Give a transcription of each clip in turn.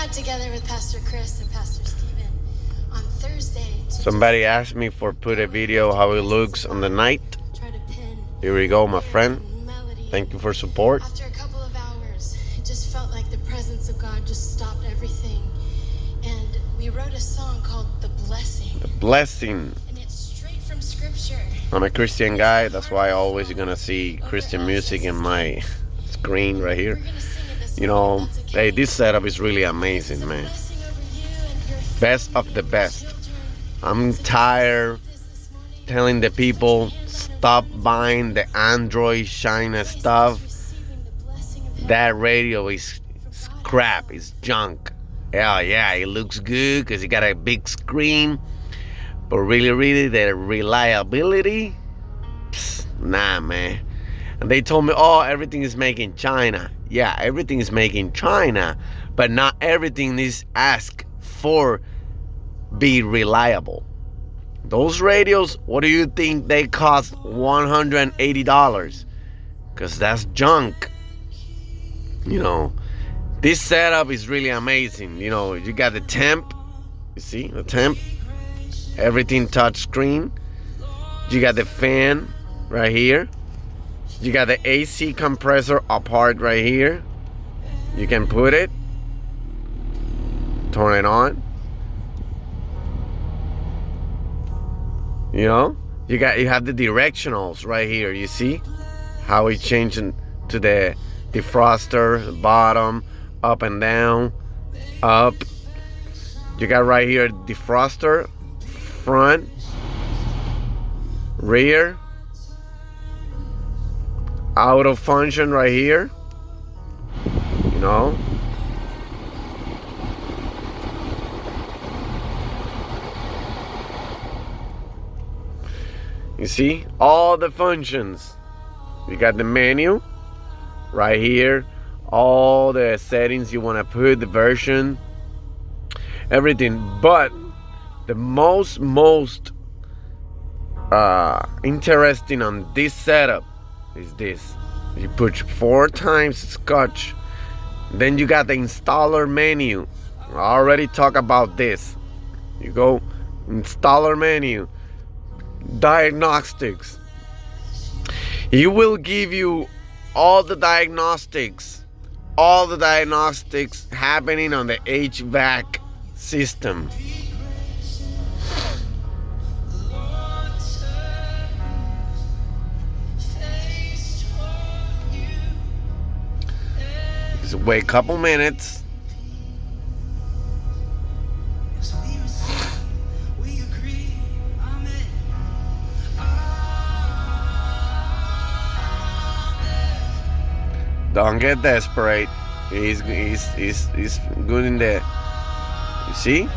got together with Pastor Chris and Pastor Stephen on Thursday. Somebody asked me for put a video how it looks on the night. Try to pin Here we go, my friend. melody. Thank you for support. After a couple of hours, it just felt like the presence of God just stopped everything. And we wrote a song called The Blessing. The blessing. And it's straight from scripture. I'm a Christian guy. That's why I always gonna see Christian music in my screen right here. We're gonna sing it this You morning, know, if that's okay. hey, this setup is really amazing, man. Blessing over you and your Best of the best. children. I'm tired This morning, telling the people stop buying the Android China stuff. receiving the blessing of That radio is crap. It's junk. Yeah, it looks good because it got a big screen. But really, the reliability, nah, man. And they told me, oh, everything is made in China. Yeah, everything is made in China. But not everything is asked for be reliable. Those radios, what do you think they cost $180? Because that's junk. You know, this setup is really amazing. You know, you got the temp. You see the temp? Everything touch screen. You got the fan right here. You got the AC compressor apart right here. You can put it, turn it on. You know, you have the directionals right here. You see how it changing to the defroster, bottom, up and down, up. You got right here defroster, front, rear, auto function right here. You know. You see all the functions. You got the menu right here, all the settings you want to put, the version, everything. But the most interesting on this setup is this. You put 4 times scotch, then you got the installer menu. I already talked about this. You go installer menu, diagnostics. It will give you all the diagnostics happening on the HVAC system. Just wait a couple minutes. Don't get desperate. He's good in there. You see?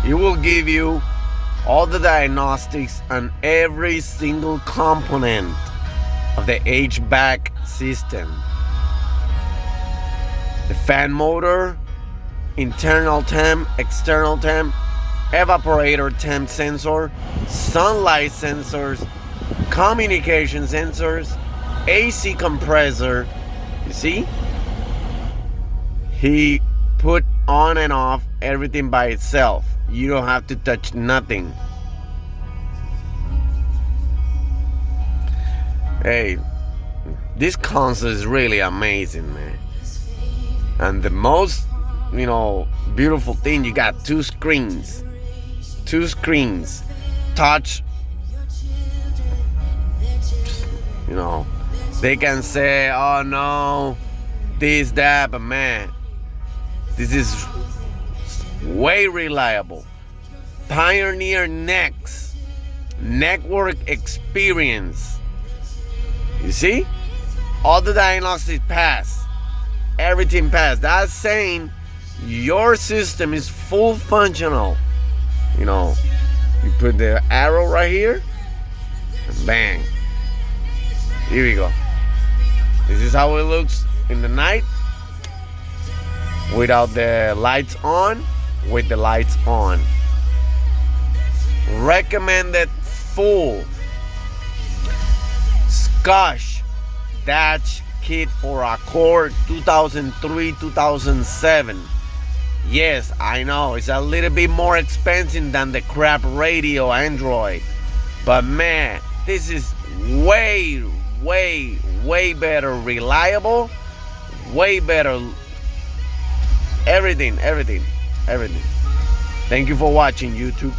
It will give you all the diagnostics on every single component of the HVAC system. The fan motor, internal temp, external temp, evaporator temp sensor, sunlight sensors, communication sensors, AC compressor. You see? He put on and off everything by itself. You don't have to touch nothing. Hey, this console is really amazing, man. And the most, beautiful thing, you got 2 screens. 2 screens. Touch. They can say, oh no, this, that, but man, this is way reliable. Pioneer Next network experience. You see? All the diagnostics pass. Everything passed. That's saying your system is full functional. You put the arrow right here, and bang. Here we go. This is how it looks in the night. without the lights on, with the lights on. Recommended full Scotch Dash kit for Accord 2003-2007. Yes, I know it's a little bit more expensive than the crap radio Android, but man, this is way better reliable, way better everything. Thank you for watching, YouTube.